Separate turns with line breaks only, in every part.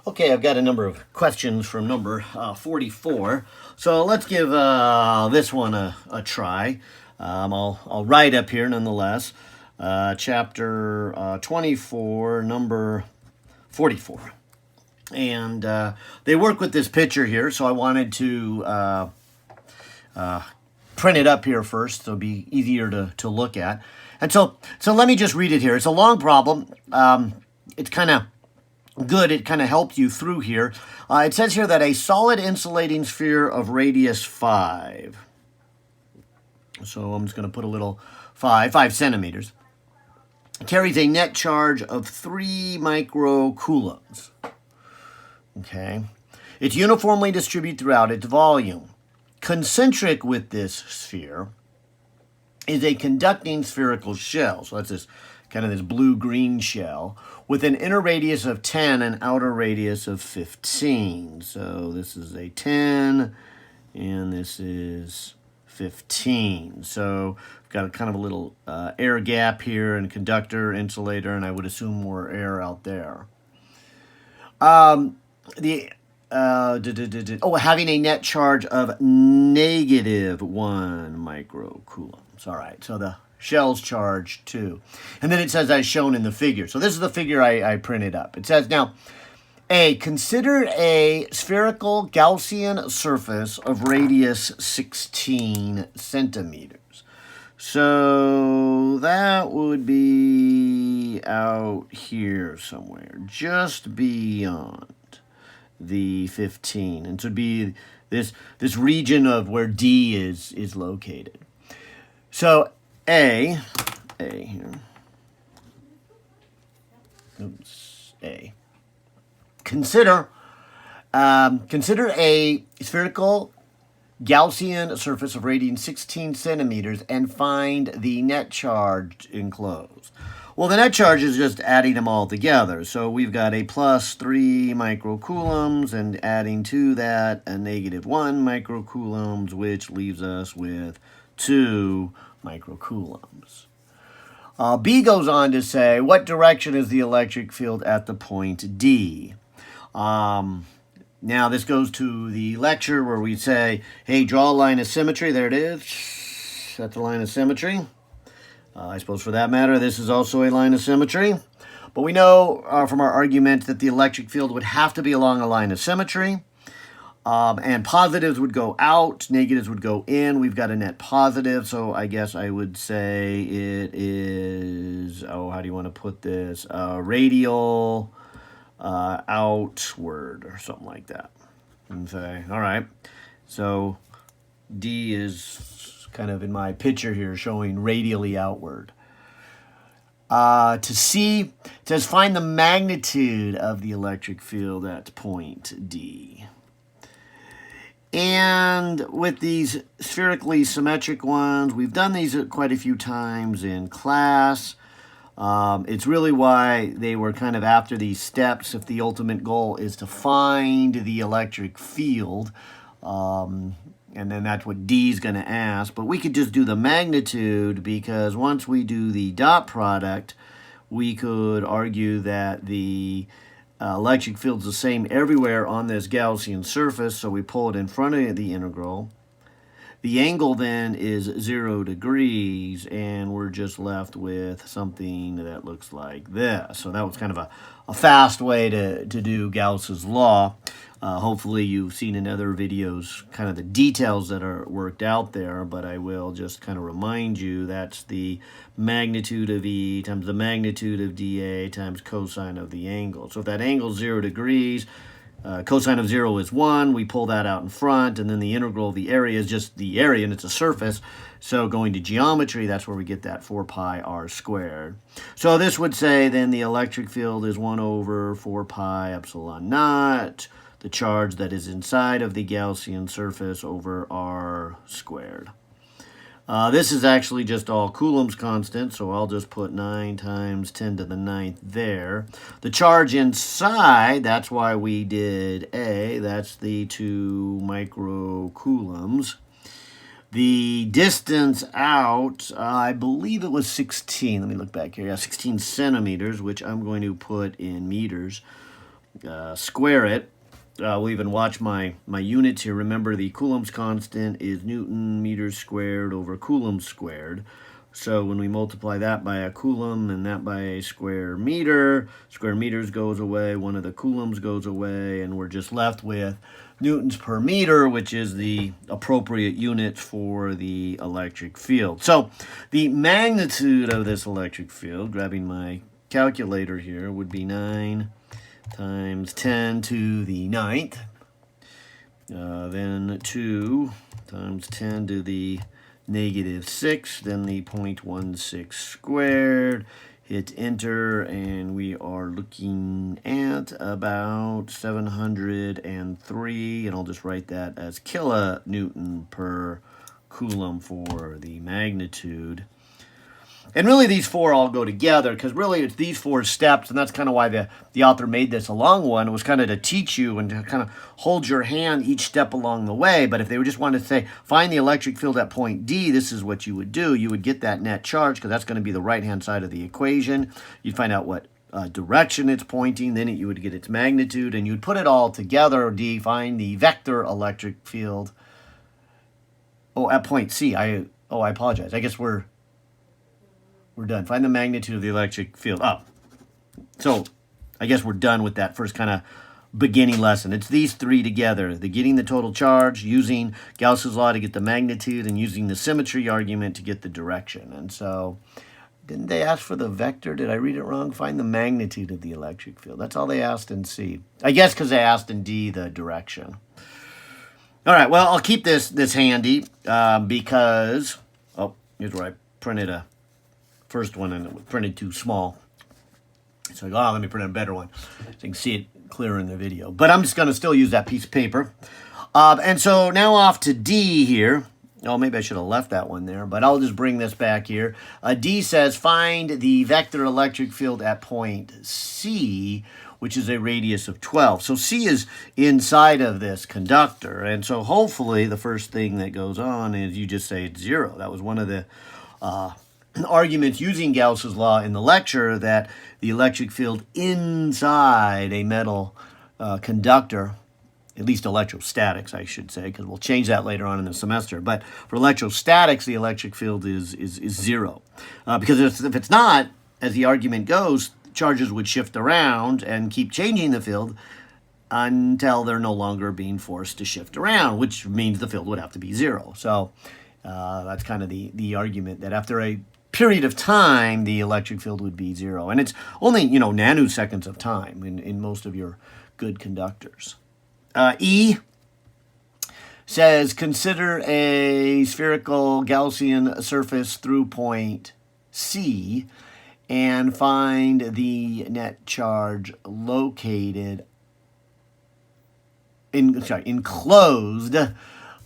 Okay, I've got a number of questions from number 44. So let's give this one a try. I'll write up here nonetheless. Chapter 24, number 44. And they work with this picture here, so I wanted to print it up here first so it'll be easier to look at. And so let me just read it here. It's a long problem. It's kind of good. It kind of helped you through here. It says here that a solid insulating sphere of radius 5. So I'm just going to put a little 5 centimeters. Carries a net charge of 3 microcoulombs. Okay. It's uniformly distributed throughout its volume. Concentric with this sphere is a conducting spherical shell. So that's this kind of this blue-green shell with an inner radius of 10 and outer radius of 15. So this is a 10 and this is 15. So we've got a kind of a little air gap here and conductor, insulator, and I would assume more air out there. Having a net charge of negative 1 microcoulombs. All right, so the shell's charged 2. And then it says as shown in the figure. So this is the figure I printed up. It says, now, A, consider a spherical Gaussian surface of radius 16 centimeters. So that would be out here somewhere, just beyond the 15. And so it'd be this region of where D is located. So A here. Oops, A. Consider a spherical Gaussian surface of radius 16 centimeters and find the net charge enclosed. Well, the net charge is just adding them all together. So we've got a plus 3 microcoulombs and adding to that a negative 1 microcoulombs, which leaves us with 2 microcoulombs. B goes on to say, what direction is the electric field at the point D? Now this goes to the lecture where we say, hey, draw a line of symmetry. There it is. That's a line of symmetry. I suppose for that matter, this is also a line of symmetry. But we know from our argument that the electric field would have to be along a line of symmetry. And positives would go out, negatives would go in. We've got a net positive, so I guess I would say it is, how do you want to put this? Radial outward or something like that. And say, all right, so D is kind of in my picture here showing radially outward. To C, it says find the magnitude of the electric field at point D. And with these spherically symmetric ones, we've done these quite a few times in class. It's really why they were kind of after these steps if the ultimate goal is to find the electric field. And then that's what D is going to ask. But we could just do the magnitude because once we do the dot product, we could argue that the electric field's the same everywhere on this Gaussian surface, so we pull it in front of the integral. The angle then is 0 degrees, and we're just left with something that looks like this. So that was kind of a fast way to do Gauss's law. Hopefully you've seen in other videos kind of the details that are worked out there, but I will just kind of remind you that's the magnitude of E times the magnitude of dA times cosine of the angle. So if that angle is 0 degrees, cosine of 0 is 1. We pull that out in front, and then the integral of the area is just the area, and it's a surface. So going to geometry, that's where we get that 4 pi r squared. So this would say then the electric field is 1 over 4 pi epsilon naught, the charge that is inside of the Gaussian surface over r squared. This is actually just all Coulomb's constant, so I'll just put 9 times 10 to the 9th there. The charge inside, that's why we did A, that's the 2 microcoulombs. The distance out, I believe it was 16. Let me look back here. Yeah, 16 centimeters, which I'm going to put in meters. square it. We'll even watch my units here. Remember, the Coulomb's constant is Newton meters squared over Coulomb squared. So when we multiply that by a Coulomb and that by a square meters goes away, one of the Coulombs goes away, and we're just left with newtons per meter, which is the appropriate unit for the electric field. So the magnitude of this electric field, grabbing my calculator here, would be 9 times 10 to the 9th. Then 2 times 10 to the -6, then the 0.16 squared. Hit enter, and we are looking at about 703, and I'll just write that as kilonewton per coulomb for the magnitude. And really, these four all go together, because really it's these four steps, and that's kind of why the author made this a long one. It was kind of to teach you and to kind of hold your hand each step along the way. But if they just wanted to say, find the electric field at point D, this is what you would do. You would get that net charge, because that's going to be the right-hand side of the equation. You'd find out what direction it's pointing, then you would get its magnitude, and you'd put it all together, D, find the vector electric field. Oh, at point C. I apologize. I guess we're done. Find the magnitude of the electric field. Oh, so I guess we're done with that first kind of beginning lesson. It's these three together. The getting the total charge, using Gauss's law to get the magnitude, and using the symmetry argument to get the direction. And so, didn't they ask for the vector? Did I read it wrong? Find the magnitude of the electric field. That's all they asked in C. I guess because they asked in D the direction. All right, well, I'll keep this handy because, oh, here's where I printed a first one and it was printed too small. So I go, let me print a better one so you can see it clearer in the video. But I'm just going to still use that piece of paper. And so now off to D here. Oh, maybe I should have left that one there, but I'll just bring this back here. D says find the vector electric field at point C, which is a radius of 12. So C is inside of this conductor. And so hopefully the first thing that goes on is you just say it's 0. That was one of the arguments using Gauss's law in the lecture, that the electric field inside a metal conductor, at least electrostatics, I should say, because we'll change that later on in the semester. But for electrostatics, the electric field is 0. Because if it's not, as the argument goes, charges would shift around and keep changing the field until they're no longer being forced to shift around, which means the field would have to be 0. So that's kind of the argument, that after a period of time, the electric field would be 0. And it's only, nanoseconds of time in most of your good conductors. E says consider a spherical Gaussian surface through point C and find the net charge located enclosed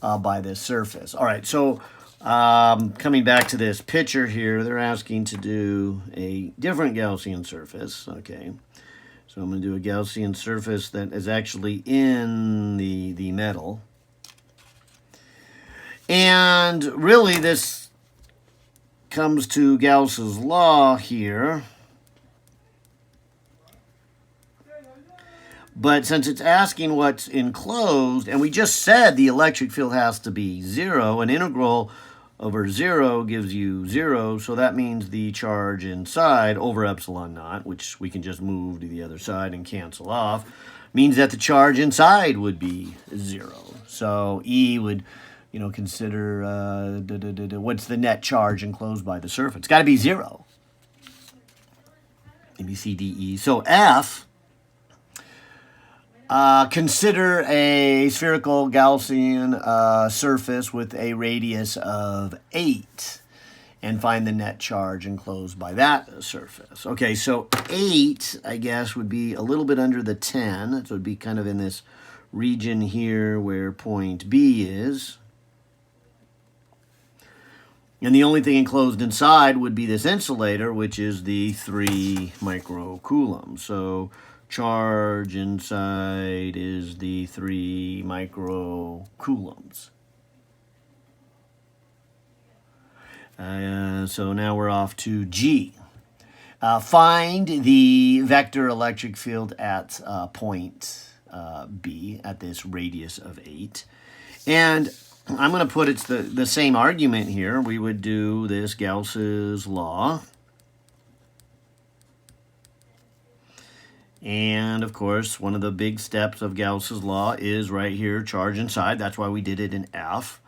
by this surface. All right, so coming back to this picture here, they're asking to do a different Gaussian surface. Okay, so I'm going to do a Gaussian surface that is actually in the metal. And really this comes to Gauss's law here. But since it's asking what's enclosed, and we just said the electric field has to be 0, an integral over 0 gives you 0, so that means the charge inside over epsilon naught, which we can just move to the other side and cancel off, means that the charge inside would be 0. So E would, consider what's the net charge enclosed by the surface. It's got to be 0. A, B, C, D, E. So F, consider a spherical Gaussian surface with a radius of 8 and find the net charge enclosed by that surface. Okay, so 8, I guess, would be a little bit under the 10. So it would be kind of in this region here where point B is. And the only thing enclosed inside would be this insulator, which is the 3 microcoulombs. So charge inside is the 3 microcoulombs. So now we're off to G. Find the vector electric field at point B at this radius of 8. And I'm going to put it's the same argument here. We would do this Gauss's law. And, of course, one of the big steps of Gauss's law is right here, charge inside. That's why we did it in F.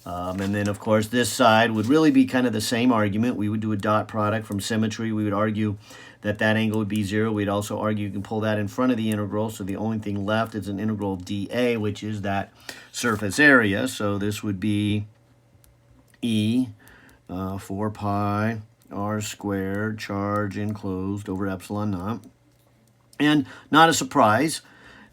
And then, of course, this side would really be kind of the same argument. We would do a dot product from symmetry. We would argue that that angle would be 0. We'd also argue you can pull that in front of the integral. So the only thing left is an integral of dA, which is that surface area. So this would be E 4 pi r squared charge enclosed over epsilon naught. And not a surprise,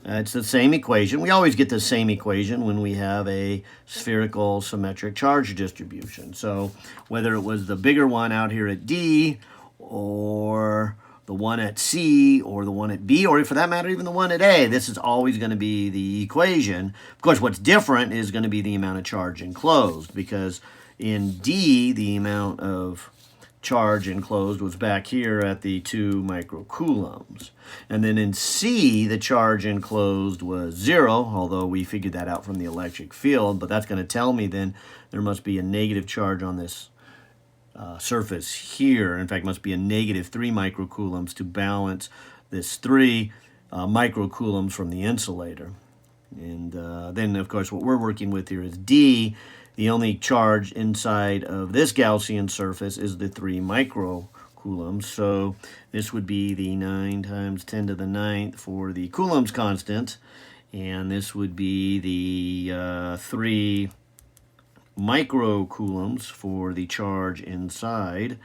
it's the same equation. We always get the same equation when we have a spherical symmetric charge distribution. So whether it was the bigger one out here at D, or the one at C, or the one at B, or for that matter, even the one at A, this is always going to be the equation. Of course, what's different is going to be the amount of charge enclosed, because in D, the amount of charge enclosed was back here at the 2 microcoulombs. And then in C, the charge enclosed was 0, although we figured that out from the electric field, but that's going to tell me then there must be a negative charge on this surface here. In fact, it must be a negative 3 microcoulombs to balance this 3 microcoulombs from the insulator. And then, of course, what we're working with here is D. The only charge inside of this Gaussian surface is the 3 microcoulombs. So this would be the 9 times 10 to the 9th for the Coulomb's constant. And this would be the 3 microcoulombs for the charge inside.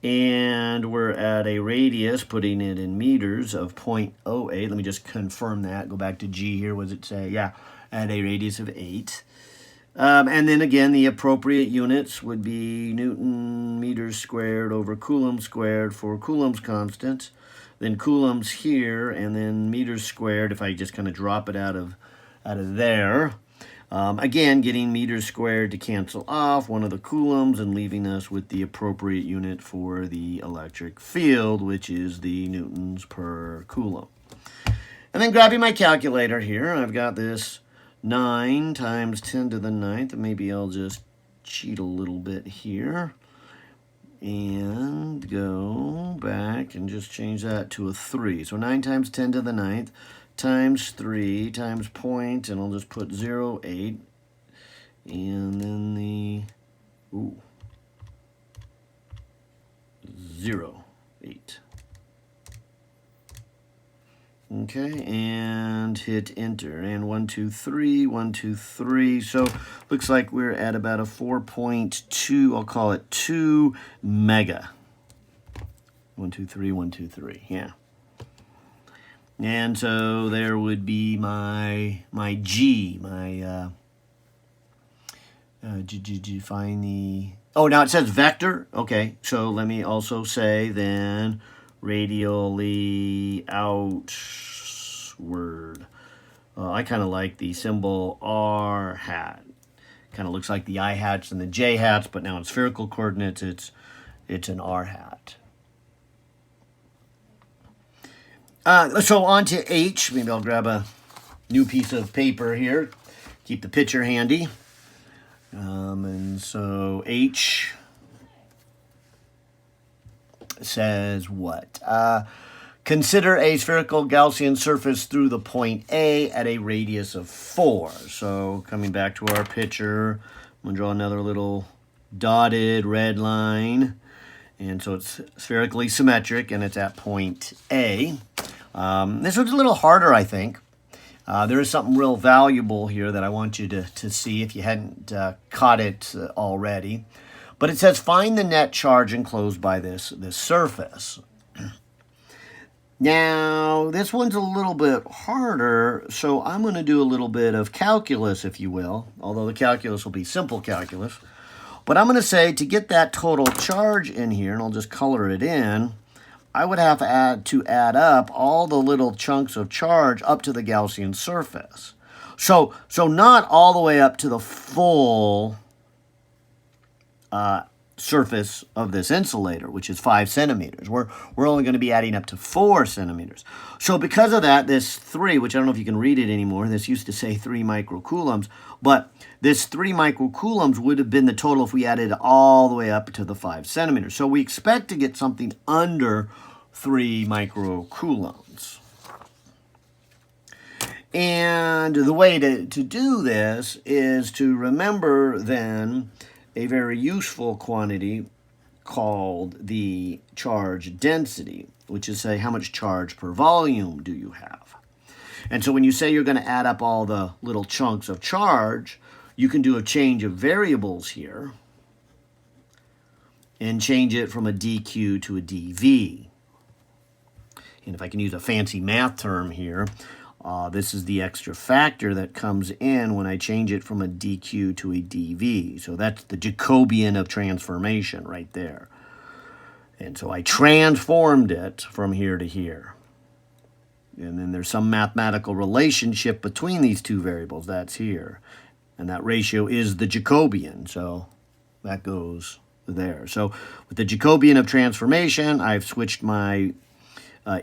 And we're at a radius, putting it in meters, of 0.08. Let me just confirm that. Go back to G here. What does it say? Yeah, at a radius of 8. And then again, the appropriate units would be Newton meters squared over Coulomb squared for Coulomb's constant. Then coulombs here, and then meters squared if I just kind of drop it out of there. Again, getting meters squared to cancel off one of the coulombs and leaving us with the appropriate unit for the electric field, which is the newtons per coulomb. And then grabbing my calculator here, I've got this 9 times 10 to the 9th. Maybe I'll just cheat a little bit here and go back and just change that to a 3. So 9 times 10 to the 9th times 3 times point, and I'll just put 0.8, and then the 0.8. Okay, and hit enter, and 1, 2, 3, 1, 2, 3. So looks like we're at about a 4.2, I'll call it 2 mega. 1, 2, 3, 1, 2, 3, yeah. And so there would be my G, find the, oh, now it says vector. Okay, so let me also say then radially outward. I kind of like the symbol R hat. Kind of looks like the I hats and the J hats, but now in spherical coordinates, it's an R hat. So on to H. Maybe I'll grab a new piece of paper here. Keep the picture handy. And so H says what? Consider a spherical Gaussian surface through the point A at a radius of 4. So coming back to our picture, I'm going to draw another little dotted red line. And so it's spherically symmetric, and it's at point A. This was a little harder, I think. There is something real valuable here that I want you to see if you hadn't caught it already. But it says, find the net charge enclosed by this surface. Now, this one's a little bit harder, so I'm going to do a little bit of calculus, if you will, although the calculus will be simple calculus. But I'm going to say to get that total charge in here, and I'll just color it in, I would have to add up all the little chunks of charge up to the Gaussian surface. So not all the way up to the full surface of this insulator, which is 5 centimeters. We're only going to be adding up to 4 centimeters. So because of that, this 3, which I don't know if you can read it anymore, this used to say 3 microcoulombs, but this 3 microcoulombs would have been the total if we added all the way up to the 5 centimeters. So we expect to get something under 3 microcoulombs. And the way to do this is to remember then a very useful quantity called the charge density, which is say how much charge per volume do you have. And so when you say you're going to add up all the little chunks of charge, you can do a change of variables here and change it from a dq to a dv. And if I can use a fancy math term here, this is the extra factor that comes in when I change it from a dq to a dv. So that's the Jacobian of transformation right there. And so I transformed it from here to here. And then there's some mathematical relationship between these two variables. That's here. And that ratio is the Jacobian. So that goes there. So with the Jacobian of transformation, I've switched my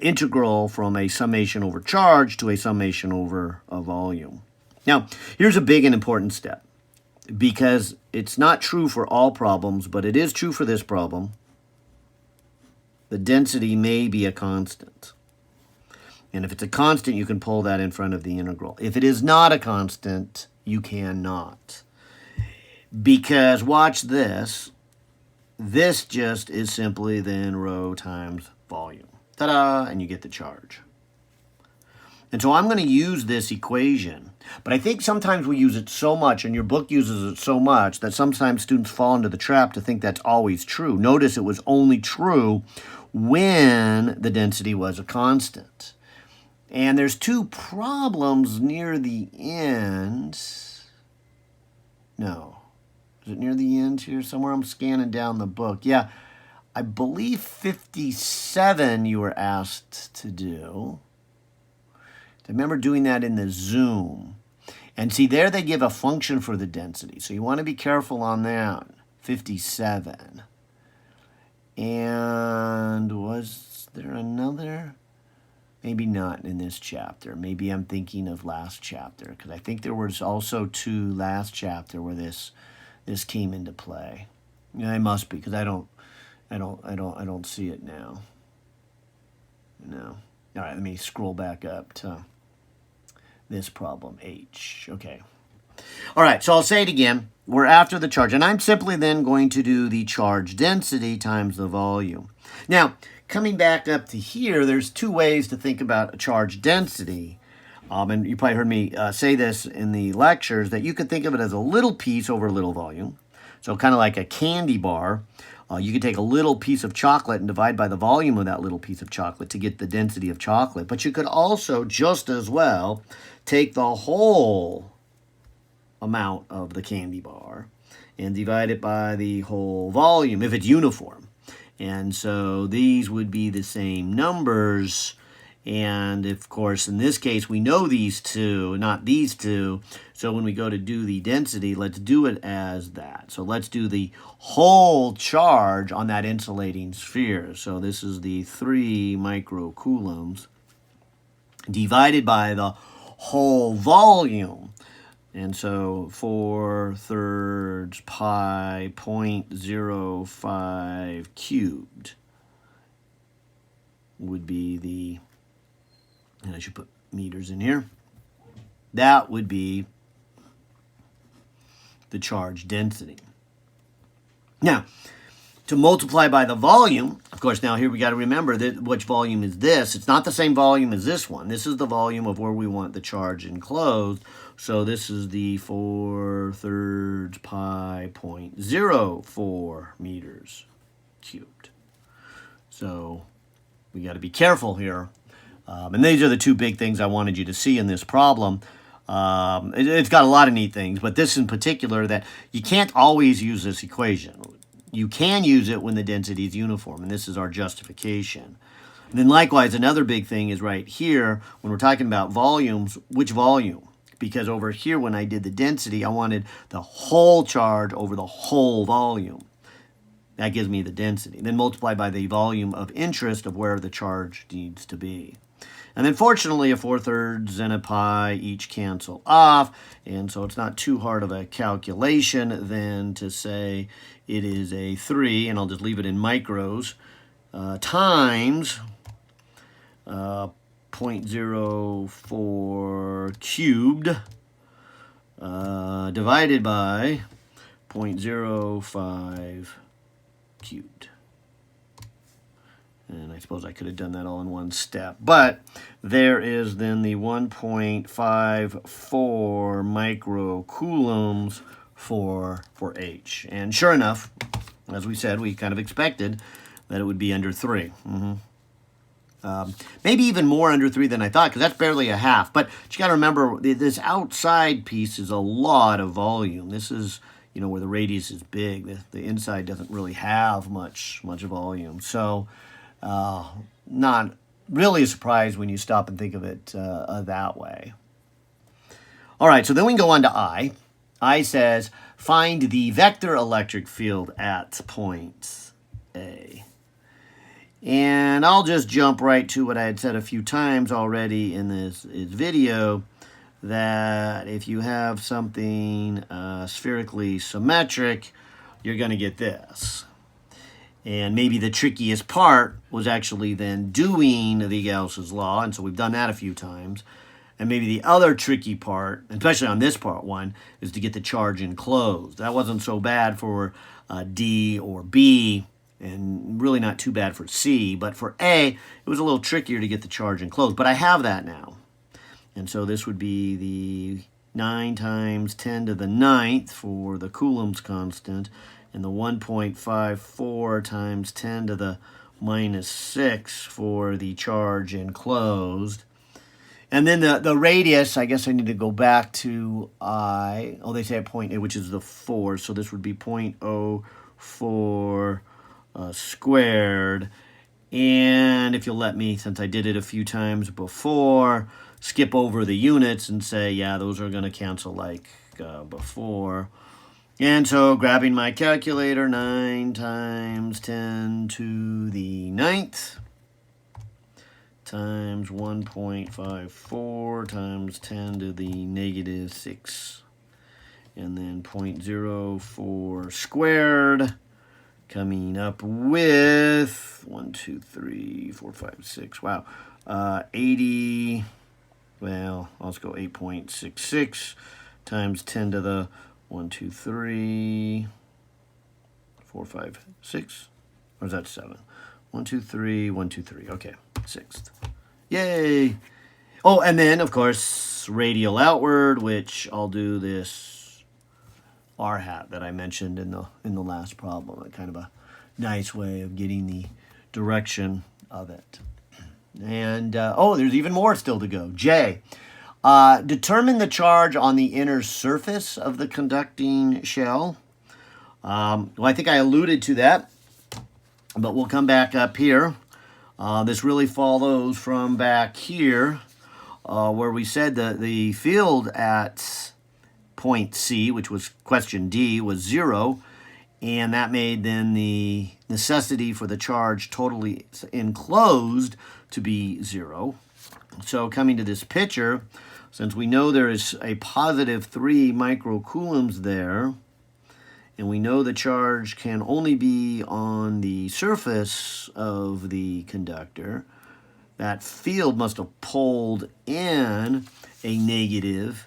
integral from a summation over charge to a summation over a volume. Now, here's a big and important step, because it's not true for all problems, but it is true for this problem. The density may be a constant. And if it's a constant, you can pull that in front of the integral. If it is not a constant, you cannot. Because, watch this, this just is simply then rho times volume. Ta-da, and you get the charge. And so I'm going to use this equation, but I think sometimes we use it so much, and your book uses it so much, that sometimes students fall into the trap to think that's always true. Notice it was only true when the density was a constant. And there's two problems near the end. No. Is it near the end here? Somewhere I'm scanning down the book. Yeah. I believe 57 you were asked to do. I remember doing that in the Zoom. And see, there they give a function for the density. So you want to be careful on that. 57. And was there another? Maybe not in this chapter. Maybe I'm thinking of last chapter, because I think there was also 2 last chapter where this came into play. Yeah, it must be, because I don't see it now. No. All right, let me scroll back up to this problem, H. Okay. All right, so I'll say it again. We're after the charge, and I'm simply then going to do the charge density times the volume. Now, coming back up to here, there's 2 ways to think about a charge density. And you probably heard me say this in the lectures, that you could think of it as a little piece over a little volume. So kind of like a candy bar. You could take a little piece of chocolate and divide by the volume of that little piece of chocolate to get the density of chocolate. But you could also just as well take the whole amount of the candy bar and divide it by the whole volume if it's uniform. And so these would be the same numbers. And of course, in this case, we know these two, not these two. So when we go to do the density, let's do it as that. So let's do the whole charge on that insulating sphere. So this is the 3 microcoulombs divided by the whole volume. And so 4/3 pi 0.05 cubed would be the, and I should put meters in here, that would be the charge density. Now, to multiply by the volume, of course, now here we got to remember that which volume is this. It's not the same volume as this one. This is the volume of where we want the charge enclosed. So this is the 4/3 pi 0.04 meters cubed. So we got to be careful here. And these are the 2 big things I wanted you to see in this problem. It's got a lot of neat things, but this in particular, that you can't always use this equation. You can use it when the density is uniform, and this is our justification. And then likewise, another big thing is right here, when we're talking about volumes, which volume? Because over here, when I did the density, I wanted the whole charge over the whole volume. That gives me the density. Then multiply by the volume of interest of where the charge needs to be. And then fortunately, a 4/3 and a pi each cancel off. And so it's not too hard of a calculation then to say it is a 3, and I'll just leave it in micros, times 0.04 cubed divided by 0.05 cubed. And I suppose I could have done that all in one step. But there is then the 1.54 microcoulombs for H. And sure enough, as we said, we kind of expected that it would be under 3. Maybe even more under 3 than I thought, because that's barely a half. But you got to remember, this outside piece is a lot of volume. This is, you know, where the radius is big. The inside doesn't really have much volume. So not really a surprise when you stop and think of it that way. All right, so then we can go on to I. I says, find the vector electric field at point A. And I'll just jump right to what I had said a few times already in this video, that if you have something spherically symmetric, you're going to get this. And maybe the trickiest part was actually then doing the Gauss's law, and so we've done that a few times. And maybe the other tricky part, especially on this part one, is to get the charge enclosed. That wasn't so bad for D or B, and really not too bad for C. But for A, it was a little trickier to get the charge enclosed. But I have that now. And so this would be the 9 times 10 to the 9th for the Coulomb's constant, and the 1.54 times 10 to the -6 for the charge enclosed. And then the radius, I guess I need to go back to I. Oh, they say at point A, which is the 4. So this would be 0.04 squared. And if you'll let me, since I did it a few times before, skip over the units and say, yeah, those are going to cancel like before. And so grabbing my calculator, 9 times 10 to the 9th times 1.54 times 10 to the -6. And then 0.04 squared, coming up with 1, 2, 3, 4, 5, 6. Wow. 80, well, let's go 8.66 times 10 to the 1, 2, 3, 4, 5, 6. Or is that 7? 1, 2, 3, 1, 2, 3. Okay, 6th. Yay! Oh, and then, of course, radial outward, which I'll do this R hat that I mentioned in the last problem. Kind of a nice way of getting the direction of it. And, oh, there's even more still to go. J. Determine the charge on the inner surface of the conducting shell. Well, I think I alluded to that, but we'll come back up here. This really follows from back here, where we said that the field at point C, which was question D, was 0, and that made then the necessity for the charge totally enclosed to be 0. So coming to this picture, since we know there is a positive 3 microcoulombs there, and we know the charge can only be on the surface of the conductor, that field must have pulled in a negative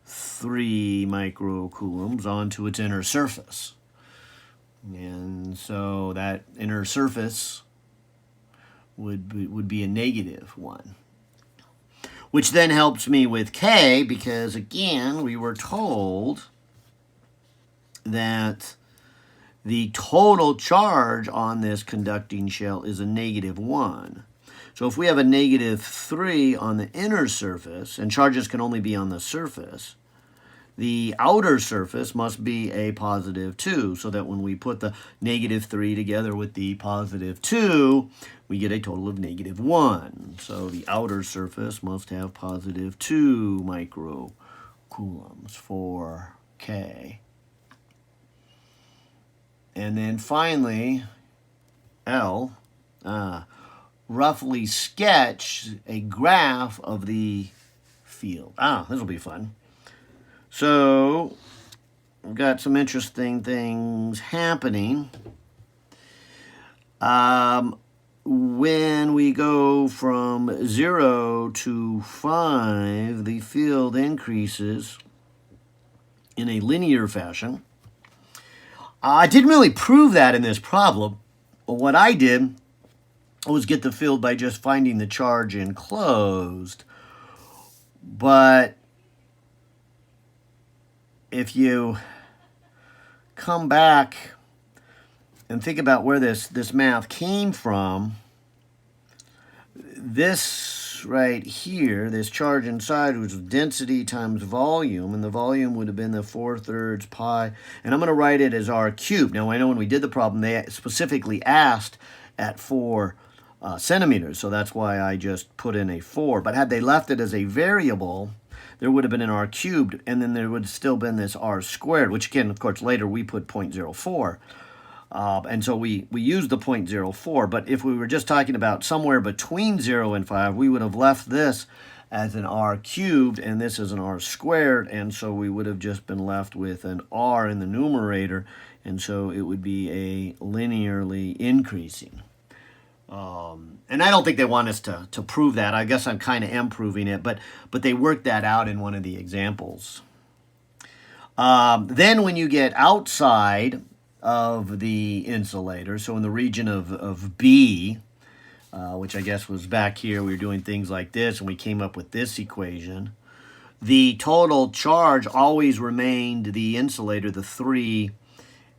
3 microcoulombs onto its inner surface. And so that inner surface would be a -1. Which then helps me with K, because again, we were told that the total charge on this conducting shell is a -1. So if we have a -3 on the inner surface, and charges can only be on the surface, the outer surface must be a +2, so that when we put the -3 together with the +2, we get a total of -1. So the outer surface must have +2 microcoulombs for K. And then finally, L, roughly sketch a graph of the field. This will be fun. So we've got some interesting things happening. When we go from 0 to 5, the field increases in a linear fashion. I didn't really prove that in this problem. What I did was get the field by just finding the charge enclosed. But if you come back and think about where this math came from, this right here, this charge inside was density times volume, and the volume would have been the 4/3 pi, and I'm going to write it as r cubed. Now, I know when we did the problem, they specifically asked at 4 centimeters, so that's why I just put in a 4. But had they left it as a variable, there would have been an r cubed, and then there would have still been this r squared, which again, of course, later we put 0.04. And so we used the 0.04, but if we were just talking about somewhere between 0 and 5, we would have left this as an r cubed, and this is an r squared, and so we would have just been left with an r in the numerator, and so it would be a linearly increasing. And I don't think they want us to prove that. I guess I'm kind of am proving it, but they worked that out in one of the examples. Then when you get outside of the insulator, so in the region of B, which I guess was back here, we were doing things like this, and we came up with this equation. The total charge always remained the insulator, the 3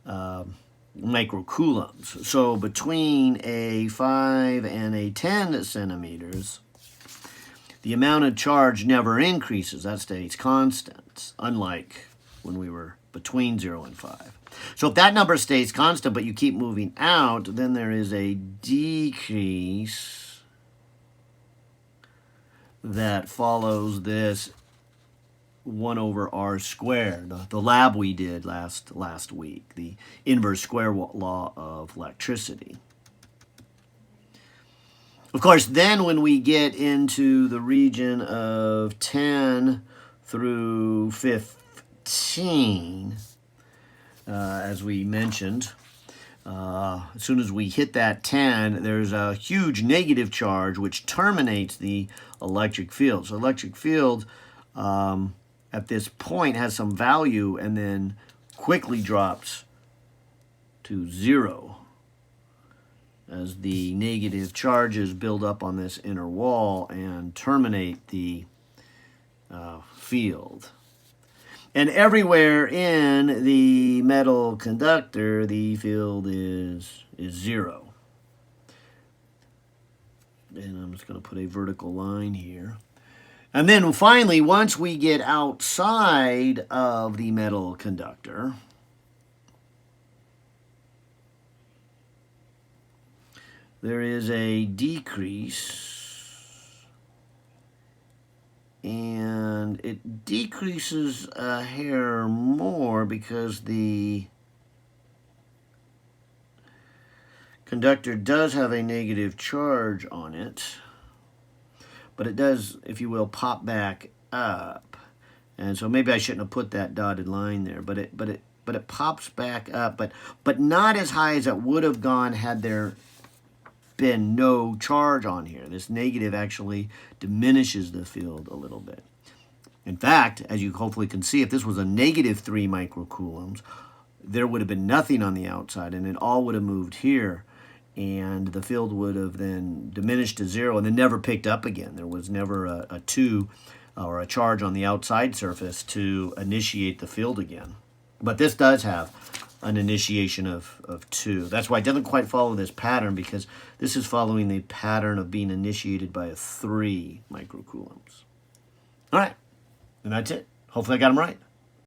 microcoulombs. So between a 5 and a 10 centimeters, the amount of charge never increases. That stays constant, unlike when we were between 0 and 5. So if that number stays constant, but you keep moving out, then there is a decrease that follows this 1 over r squared, the lab we did last week, the inverse square law of electricity. Of course, then when we get into the region of 10 through 15, as we mentioned, as soon as we hit that 10, there's a huge negative charge which terminates the electric field. So electric field at this point has some value and then quickly drops to 0 as the negative charges build up on this inner wall and terminate the field. And everywhere in the metal conductor, the field is 0. And I'm just going to put a vertical line here. And then finally, once we get outside of the metal conductor, there is a decrease, and it decreases a hair more because the conductor does have a negative charge on it, but it does, if you will, pop back up. And so maybe I shouldn't have put that dotted line there, but it pops back up, but not as high as it would have gone had there been no charge on here. This negative actually diminishes the field a little bit. In fact, as you hopefully can see, if this was a negative 3 microcoulombs, there would have been nothing on the outside, and it all would have moved here, and the field would have then diminished to 0 and then never picked up again. There was never a 2 or a charge on the outside surface to initiate the field again. But this does have an initiation of 2. That's why it doesn't quite follow this pattern, because this is following the pattern of being initiated by a 3 microcoulombs. All right, and that's it. Hopefully I got them right.